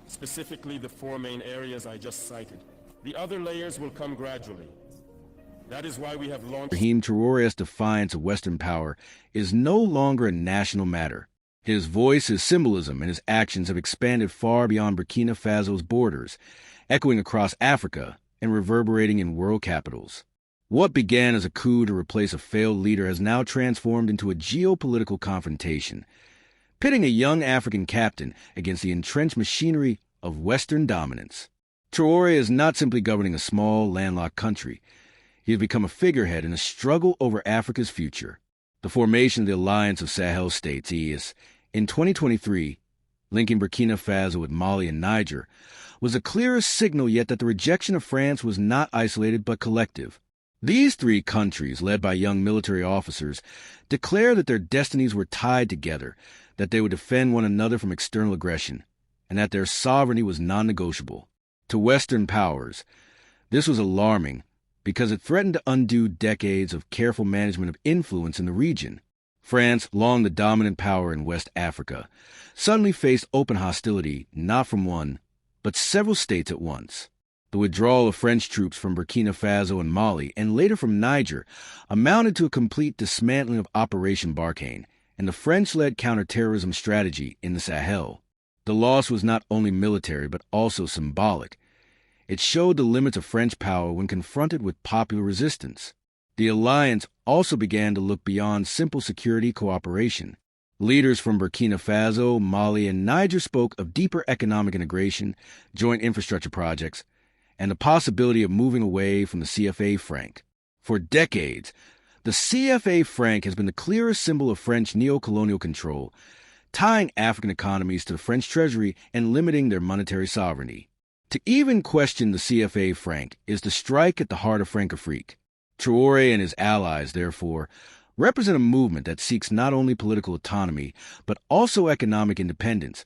specifically the four main areas I just cited. The other layers will come gradually. That is why we have launched... Ibrahim Traoré's defiance of Western power is no longer a national matter. His voice, his symbolism, and his actions have expanded far beyond Burkina Faso's borders, echoing across Africa and reverberating in world capitals. What began as a coup to replace a failed leader has now transformed into a geopolitical confrontation, pitting a young African captain against the entrenched machinery of Western dominance. Traoré is not simply governing a small, landlocked country. He has become a figurehead in a struggle over Africa's future. The formation of the Alliance of Sahel States, EAS, in 2023, linking Burkina Faso with Mali and Niger, was the clearest signal yet that the rejection of France was not isolated but collective. These three countries, led by young military officers, declared that their destinies were tied together, that they would defend one another from external aggression, and that their sovereignty was non-negotiable. To Western powers, this was alarming because it threatened to undo decades of careful management of influence in the region. France, long the dominant power in West Africa, suddenly faced open hostility not from one, but several states at once. The withdrawal of French troops from Burkina Faso and Mali, and later from Niger, amounted to a complete dismantling of Operation Barkhane and the French-led counterterrorism strategy in the Sahel. The loss was not only military but also symbolic. It showed the limits of French power when confronted with popular resistance. The alliance also began to look beyond simple security cooperation. Leaders from Burkina Faso, Mali, and Niger spoke of deeper economic integration, joint infrastructure projects, and the possibility of moving away from the CFA franc. For decades, the CFA franc has been the clearest symbol of French neo-colonial control, tying African economies to the French treasury and limiting their monetary sovereignty. To even question the CFA franc is to strike at the heart of Francafrique. Traoré and his allies, therefore, represent a movement that seeks not only political autonomy, but also economic independence,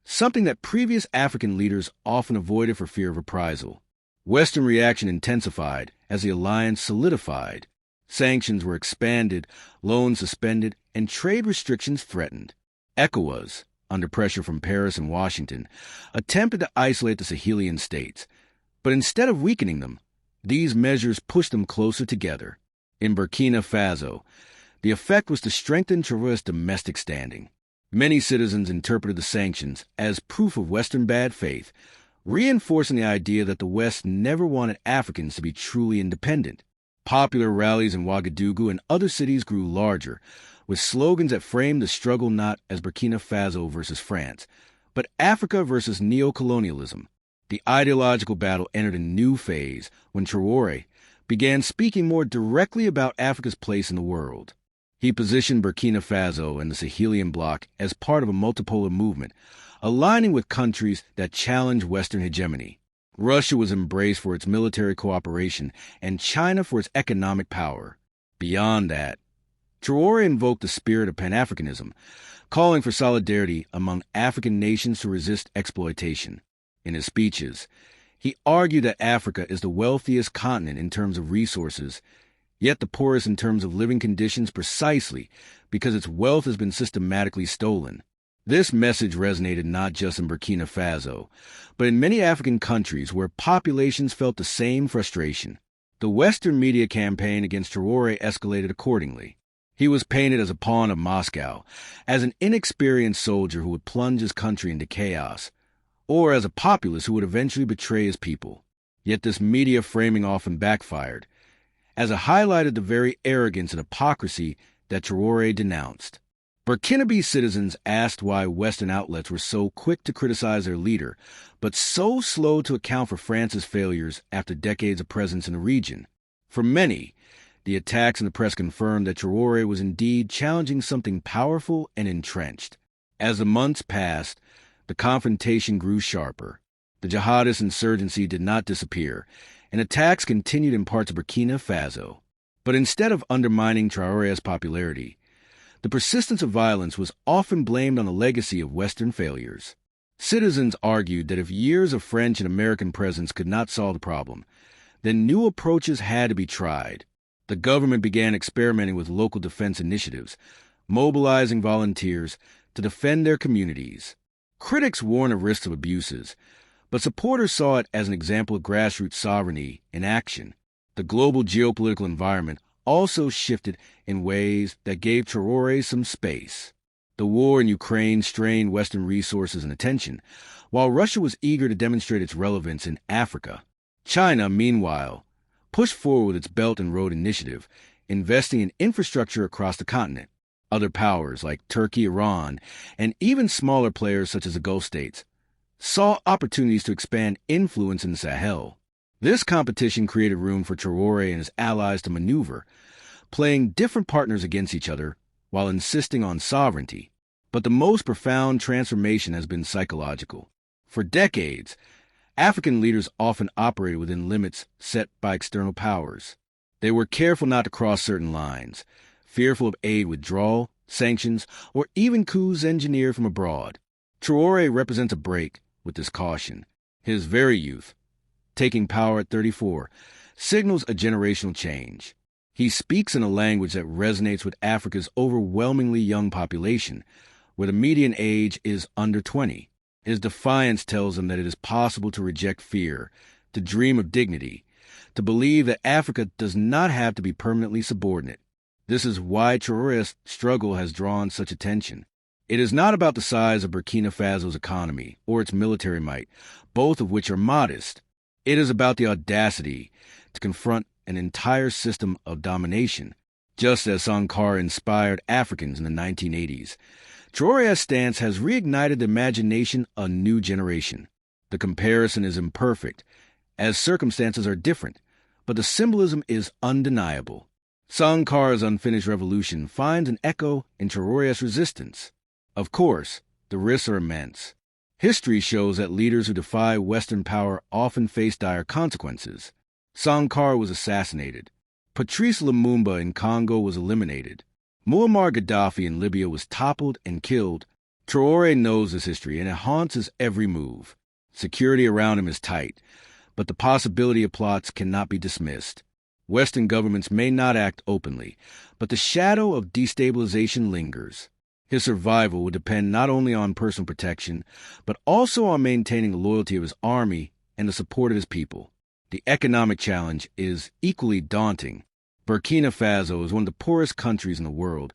something that previous African leaders often avoided for fear of reprisal. Western reaction intensified as the alliance solidified. Sanctions were expanded, loans suspended, and trade restrictions threatened. ECOWAS, under pressure from Paris and Washington, attempted to isolate the Sahelian states, but instead of weakening them, these measures pushed them closer together. In Burkina Faso, the effect was to strengthen Traoré's domestic standing. Many citizens interpreted the sanctions as proof of Western bad faith, reinforcing the idea that the West never wanted Africans to be truly independent. Popular rallies in Ouagadougou and other cities grew larger, with slogans that framed the struggle not as Burkina Faso versus France, but Africa versus neo-colonialism. The ideological battle entered a new phase when Traoré began speaking more directly about Africa's place in the world. He positioned Burkina Faso and the Sahelian bloc as part of a multipolar movement, aligning with countries that challenge Western hegemony. Russia was embraced for its military cooperation and China for its economic power. Beyond that, Traoré invoked the spirit of Pan-Africanism, calling for solidarity among African nations to resist exploitation. In his speeches, he argued that Africa is the wealthiest continent in terms of resources, yet the poorest in terms of living conditions precisely because its wealth has been systematically stolen. This message resonated not just in Burkina Faso, but in many African countries where populations felt the same frustration. The Western media campaign against Traoré escalated accordingly. He was painted as a pawn of Moscow, as an inexperienced soldier who would plunge his country into chaos, or as a populist who would eventually betray his people. Yet this media framing often backfired, as it highlighted the very arrogance and hypocrisy that Traoré denounced. Burkinabe citizens asked why Western outlets were so quick to criticize their leader, but so slow to account for France's failures after decades of presence in the region. For many, the attacks in the press confirmed that Traoré was indeed challenging something powerful and entrenched. As the months passed, the confrontation grew sharper. The jihadist insurgency did not disappear, and attacks continued in parts of Burkina Faso. But instead of undermining Traoré's popularity, the persistence of violence was often blamed on the legacy of Western failures. Citizens argued that if years of French and American presence could not solve the problem, then new approaches had to be tried. The government began experimenting with local defense initiatives, mobilizing volunteers to defend their communities. Critics warn of risks of abuses, but supporters saw it as an example of grassroots sovereignty in action. The global geopolitical environment also shifted in ways that gave Traoré some space. The war in Ukraine strained Western resources and attention, while Russia was eager to demonstrate its relevance in Africa. China, meanwhile, pushed forward with its Belt and Road Initiative, investing in infrastructure across the continent. Other powers like Turkey, Iran, and even smaller players such as the Gulf states saw opportunities to expand influence in the Sahel. This competition created room for Traoré and his allies to maneuver, playing different partners against each other while insisting on sovereignty. But the most profound transformation has been psychological. For decades, African leaders often operated within limits set by external powers. They were careful not to cross certain lines, fearful of aid withdrawal, sanctions, or even coups engineered from abroad. Traoré represents a break with this caution. His very youth, taking power at 34, signals a generational change. He speaks in a language that resonates with Africa's overwhelmingly young population, where the median age is under 20. His defiance tells them that it is possible to reject fear, to dream of dignity, to believe that Africa does not have to be permanently subordinate. This is why Traoré's struggle has drawn such attention. It is not about the size of Burkina Faso's economy or its military might, both of which are modest. It is about the audacity to confront an entire system of domination, just as Sankara inspired Africans in the 1980s. Traoré's stance has reignited the imagination of a new generation. The comparison is imperfect, as circumstances are different, but the symbolism is undeniable. Sankara's unfinished revolution finds an echo in Traoré's resistance. Of course, the risks are immense. History shows that leaders who defy Western power often face dire consequences. Sankara was assassinated. Patrice Lumumba in Congo was eliminated. Muammar Gaddafi in Libya was toppled and killed. Traoré knows this history, and it haunts his every move. Security around him is tight, but the possibility of plots cannot be dismissed. Western governments may not act openly, but the shadow of destabilization lingers. His survival would depend not only on personal protection, but also on maintaining the loyalty of his army and the support of his people. The economic challenge is equally daunting. Burkina Faso is one of the poorest countries in the world,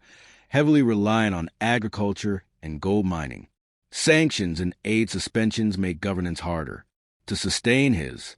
heavily reliant on agriculture and gold mining. Sanctions and aid suspensions make governance harder. To sustain his